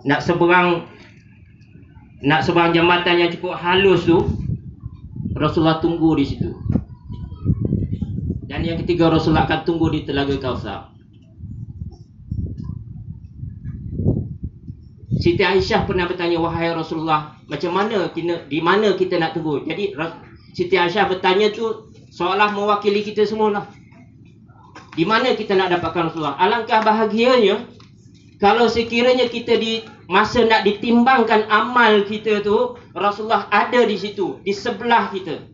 nak seberang jambatan yang cukup halus tu, Rasulullah tunggu di situ. Dan yang ketiga, Rasulullah akan tunggu di Telaga Kausar. Siti Aisyah pernah bertanya, wahai Rasulullah, macam mana di mana kita nak tunggu? Jadi Siti Aisyah bertanya tu seolah mewakili kita semualah. Di mana kita nak dapatkan Rasulullah? Alangkah bahagianya kalau sekiranya kita di masa nak ditimbangkan amal kita tu, Rasulullah ada di situ, di sebelah kita.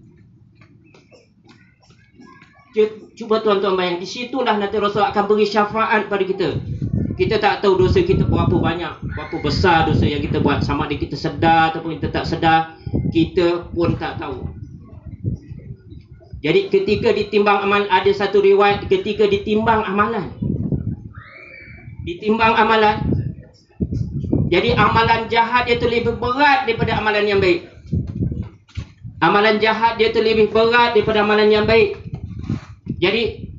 Cuba tuan-tuan bayang, di situlah nanti Rasulullah akan beri syafaat pada kita. Kita tak tahu dosa kita berapa banyak, berapa besar dosa yang kita buat. Sama ada kita sedar ataupun kita tak sedar, kita pun tak tahu. Jadi ketika ditimbang amalan, ada satu riwayat ketika ditimbang amalan. Jadi amalan jahat dia tu lebih berat daripada amalan yang baik. Amalan jahat dia tu lebih berat daripada amalan yang baik. Jadi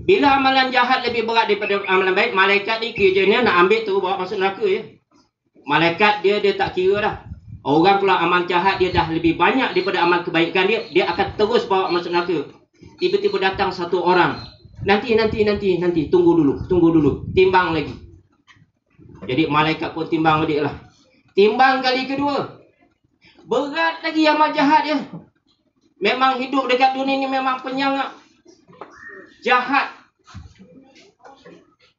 bila amalan jahat lebih berat daripada amalan baik, malaikat ni kerjanya nak ambil tu bawa masuk neraka je. Malaikat dia tak kira dah. Orang kalau amal jahat dia dah lebih banyak daripada amal kebaikan dia akan terus bawa masuk neraka. Tiba-tiba datang satu orang. Nanti, tunggu dulu. Timbang lagi. Jadi malaikat pun timbang balik lah. Timbang kali kedua. Berat lagi amal jahat dia. Memang hidup dekat dunia ni memang penyangak. Jahat.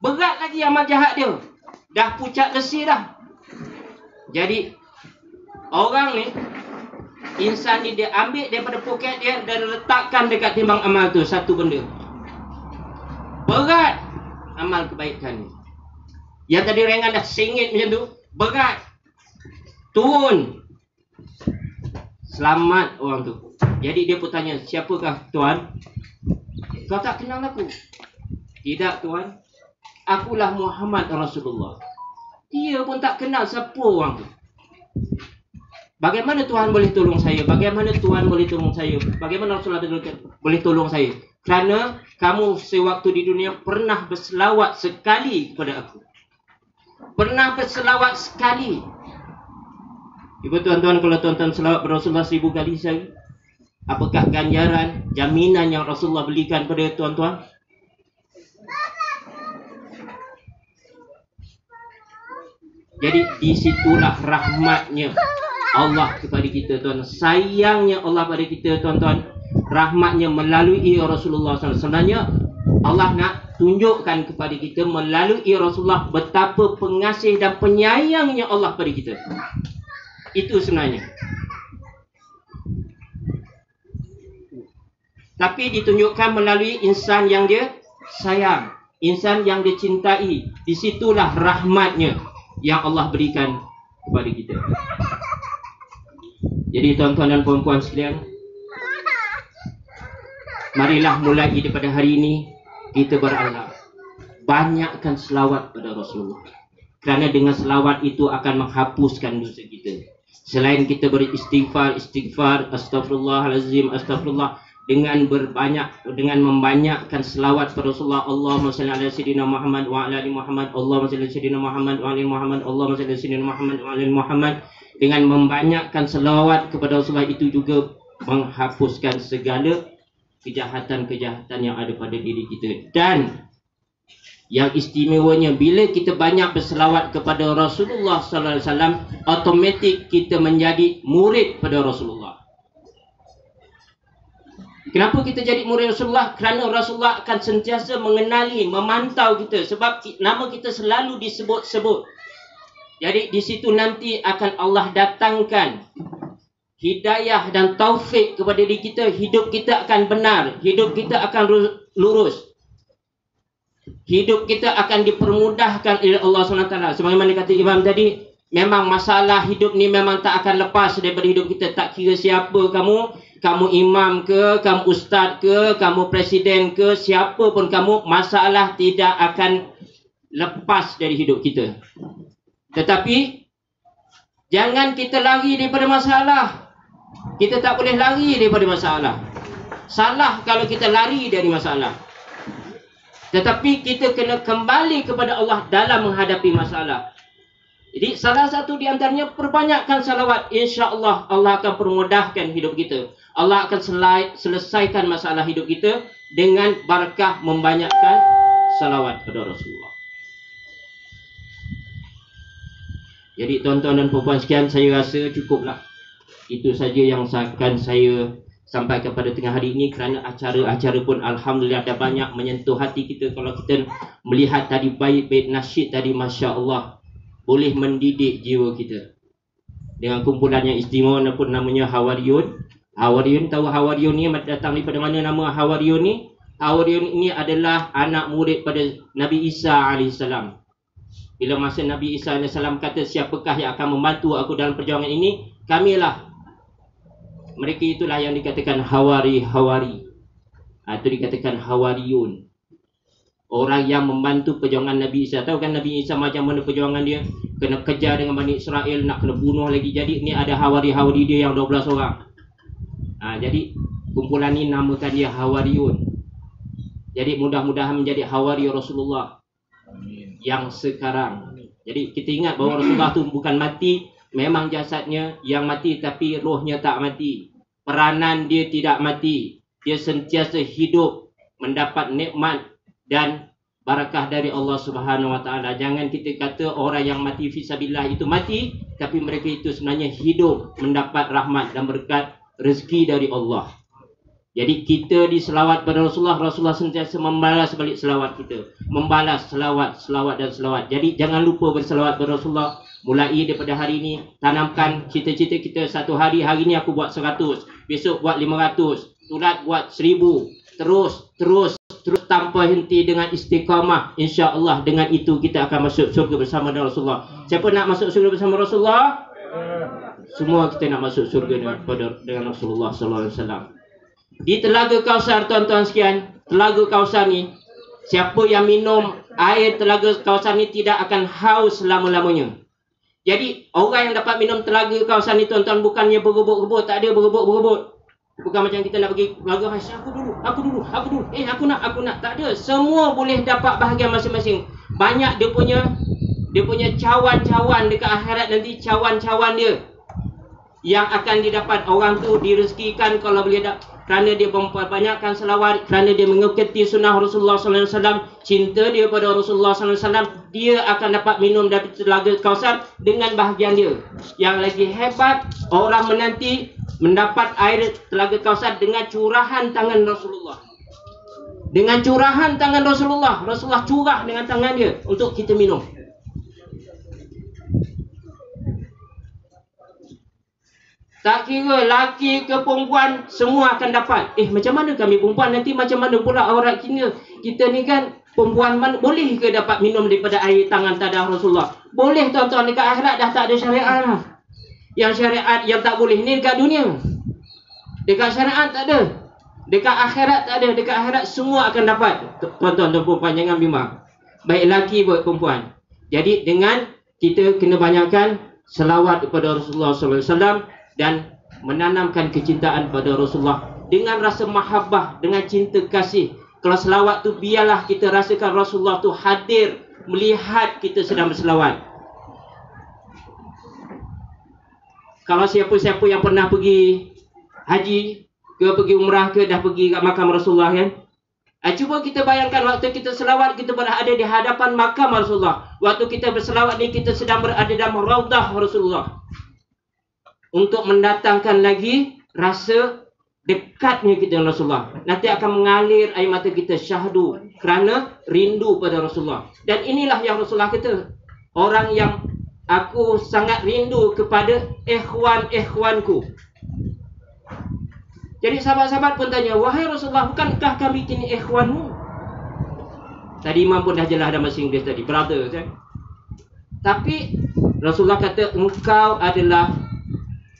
Berat lagi amal jahat dia. Dah pucat lesi dah. Jadi orang ni, insan ni dia ambil daripada poket dia dan letakkan dekat timbang amal tu satu benda. Berat amal kebaikan ni. Yang tadi ringan dah singit macam tu, berat. Turun. Selamat orang tu. Jadi dia pun tanya, siapakah tuan? Kau tak kenal aku? Tidak tuan. Akulah Muhammad Rasulullah. Dia pun tak kenal siapa orang tu. Bagaimana Tuhan boleh tolong saya? Bagaimana Tuhan boleh tolong saya? Bagaimana Rasulullah boleh tolong saya? Kerana kamu sewaktu di dunia pernah berselawat sekali kepada aku. Pernah berselawat sekali. Ibu tuan-tuan, kalau tuan-tuan selawat kepada Rasulullah 1000 kali sehari, apakah ganjaran, jaminan yang Rasulullah belikan kepada tuan-tuan? Jadi disitulah rahmatnya Allah kepada kita, tuan. Sayangnya Allah pada kita, tuan-tuan. Rahmatnya melalui Rasulullah SAW. Sebenarnya Allah nak tunjukkan kepada kita melalui Rasulullah betapa pengasih dan penyayangnya Allah pada kita. Itu sebenarnya. Tapi ditunjukkan melalui insan yang dia sayang, insan yang dia cintai. Disitulah rahmatnya yang Allah berikan kepada kita. Jadi tuan-tuan dan puan-puan sekalian, marilah mulai daripada hari ini kita berazam banyakkan selawat pada Rasulullah. Kerana dengan selawat itu akan menghapuskan dosa kita. Selain kita beristighfar, astagfirullahalazim, astagfirullah, dengan membanyakkan selawat pada Rasulullah. Allahumma salli ala sayyidina Muhammad wa ala ali Muhammad. Allahumma salli ala sayyidina Muhammad wa ala ali Muhammad. Allahumma salli ala sayyidina Muhammad wa ala ali Muhammad. Dengan membanyakkan selawat kepada Rasulullah itu juga menghapuskan segala kejahatan-kejahatan yang ada pada diri kita. Dan yang istimewanya, bila kita banyak berselawat kepada Rasulullah sallallahu alaihi wasallam, automatik kita menjadi murid pada Rasulullah. Kenapa kita jadi murid Rasulullah? Kerana Rasulullah akan sentiasa mengenali, memantau kita. Sebab nama kita selalu disebut-sebut. Jadi di situ nanti akan Allah datangkan hidayah dan taufik kepada diri kita. Hidup kita akan benar. Hidup kita akan lurus. Hidup kita akan dipermudahkan oleh Allah SWT. Sebagaimana kata Imam tadi, memang masalah hidup ni memang tak akan lepas daripada hidup kita. Tak kira siapa kamu imam ke, kamu ustaz ke, kamu presiden ke, siapa pun kamu, masalah tidak akan lepas dari hidup kita. Tetapi jangan kita lari daripada masalah. Kita tak boleh lari daripada masalah. Salah kalau kita lari dari masalah. Tetapi kita kena kembali kepada Allah dalam menghadapi masalah. Jadi salah satu di antaranya perbanyakkan salawat. InsyaAllah Allah akan permudahkan hidup kita. Allah akan selesaikan masalah hidup kita dengan barakah membanyakkan salawat kepada Rasulullah. Jadi tuan-tuan dan puan-puan sekalian, saya rasa cukuplah. Itu saja yang akan saya sampaikan pada tengah hari ini, kerana acara-acara pun alhamdulillah ada banyak menyentuh hati kita. Kalau kita melihat tadi bait-bait nasyid tadi, Masya Allah, boleh mendidik jiwa kita. Dengan kumpulan yang istimewa pun namanya Hawariyun. Hawariyun, tahu Hawariyun ni datang daripada mana nama Hawariyun ni? Hawariyun ini adalah anak murid pada Nabi Isa AS. Bila masa Nabi Isa AS kata, siapakah yang akan membantu aku dalam perjuangan ini? Kamilah. Mereka itulah yang dikatakan Hawari. Itu dikatakan Hawariyun. Orang yang membantu perjuangan Nabi Isa. Tahu kan Nabi Isa macam mana perjuangan dia? Kena kejar dengan Bani Israel, nak kena bunuh lagi. Jadi ni ada Hawari dia yang 12 orang. Jadi kumpulan ni namakan dia Hawariyun. Jadi mudah-mudahan menjadi Hawari Rasulullah. Amin. Yang sekarang. Jadi kita ingat bahawa Rasulullah tu bukan mati. Memang jasadnya yang mati, tapi rohnya tak mati. Peranan dia tidak mati. Dia sentiasa hidup, mendapat nikmat dan barakah dari Allah Subhanahu Wa Taala. Jangan kita kata orang yang mati fisabilillah itu mati, tapi mereka itu sebenarnya hidup, mendapat rahmat dan berkat rezeki dari Allah. Jadi kita di selawat pada Rasulullah, Rasulullah sentiasa membalas balik selawat kita. Membalas selawat dan selawat. Jadi jangan lupa berselawat pada Rasulullah. Mulai daripada hari ini, tanamkan cita-cita kita. Satu hari ni aku buat 100, besok buat 500, tulat buat 1000. Terus tanpa henti dengan istiqamah. InsyaAllah dengan itu kita akan masuk surga bersama dengan Rasulullah. Siapa nak masuk surga bersama Rasulullah? Semua kita nak masuk surga dengan Rasulullah SAW. Di Telaga Kausar, tuan-tuan sekalian, Telaga Kausar ni, siapa yang minum air Telaga Kausar ni tidak akan haus selama-lamanya. Jadi orang yang dapat minum Telaga Kausar ni, tuan-tuan, bukannya berebut-rebut. Tak ada berebut-berebut. Bukan macam kita nak pergi Telaga Kausar, aku dulu. Aku nak. Tak ada. Semua boleh dapat bahagian masing-masing. Banyak dia punya cawan-cawan dekat akhirat nanti, cawan-cawan dia yang akan didapat. Orang tu direzekikan kalau boleh kerana dia memperbanyakkan selawat, kerana dia mengikuti sunnah Rasulullah SAW, cinta dia pada Rasulullah SAW, dia akan dapat minum dari Telaga Kausar dengan bahagian dia. Yang lagi hebat, orang menanti mendapat air Telaga Kausar dengan curahan tangan Rasulullah. Dengan curahan tangan Rasulullah. Rasulullah curah dengan tangan dia untuk kita minum. Tak kira laki ke perempuan, semua akan dapat. Macam mana kami perempuan? Nanti macam mana pula aurat kita? Kita ni kan perempuan, boleh ke dapat minum daripada air tangan tadah Rasulullah? Boleh, tuan-tuan. Dekat akhirat dah tak ada syariat lah. Yang syariat yang tak boleh ni dekat dunia. Dekat syariat tak ada. Dekat akhirat tak ada. Dekat akhirat semua akan dapat. Tuan-tuan dan perempuan, jangan bimbang. Baik laki buat perempuan. Jadi dengan kita kena banyakkan selawat kepada Rasulullah SAW dan menanamkan kecintaan pada Rasulullah dengan rasa mahabbah, dengan cinta kasih. Kalau selawat tu, biarlah kita rasakan Rasulullah tu hadir melihat kita sedang berselawat. Kalau siapa-siapa yang pernah pergi haji ke pergi umrah ke dah pergi kat makam Rasulullah kan? Cuba kita bayangkan waktu kita selawat, kita berada di hadapan makam Rasulullah. Waktu kita berselawat ni, kita sedang berada dalam raudah Rasulullah. Untuk mendatangkan lagi rasa dekatnya kita dengan Rasulullah. Nanti akan mengalir air mata kita syahdu kerana rindu pada Rasulullah. Dan inilah yang Rasulullah kata, orang yang aku sangat rindu kepada ikhwan-ikhwanku. Jadi sahabat-sahabat pun tanya, wahai Rasulullah, bukankah kami kini ikhwanmu? Tadi Imam pun dah jelas dalam bahasa Inggeris tadi, brother kan? Tapi Rasulullah kata, engkau adalah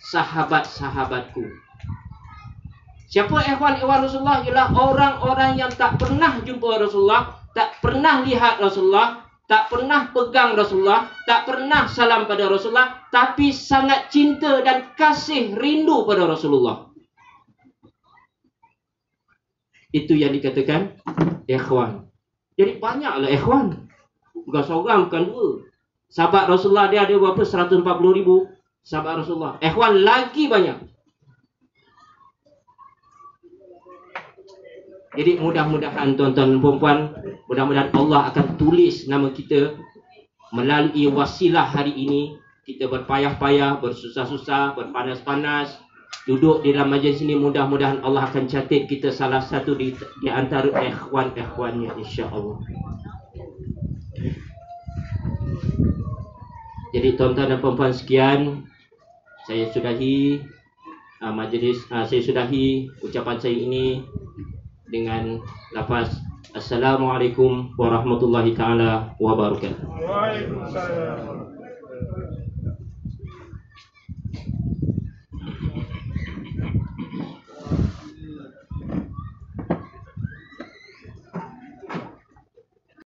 sahabat-sahabatku. Siapa ikhwan-ikhwan Rasulullah? Ialah orang-orang yang tak pernah jumpa Rasulullah, tak pernah lihat Rasulullah, tak pernah pegang Rasulullah, tak pernah salam pada Rasulullah, tapi sangat cinta dan kasih rindu pada Rasulullah. Itu yang dikatakan ikhwan. Jadi banyaklah ikhwan. Bukan seorang, bukan dua. Sahabat Rasulullah dia ada berapa? 140 ribu sahabat Rasulullah. Ikhwan lagi banyak. Jadi mudah-mudahan tuan-tuan dan puan-puan, mudah-mudahan Allah akan tulis nama kita melalui wasilah hari ini. Kita berpayah-payah, bersusah-susah, berpanas-panas, duduk di dalam majlis ini. Mudah-mudahan Allah akan catat kita salah satu di antara ikhwan-ikhwannya, insya-Allah. Jadi tuan-tuan dan puan-puan sekian, saya sudahi majlis, saya sudahi ucapan saya ini dengan lafaz Assalamualaikum warahmatullahi taala wabarakatuh. Waalaikumsalam.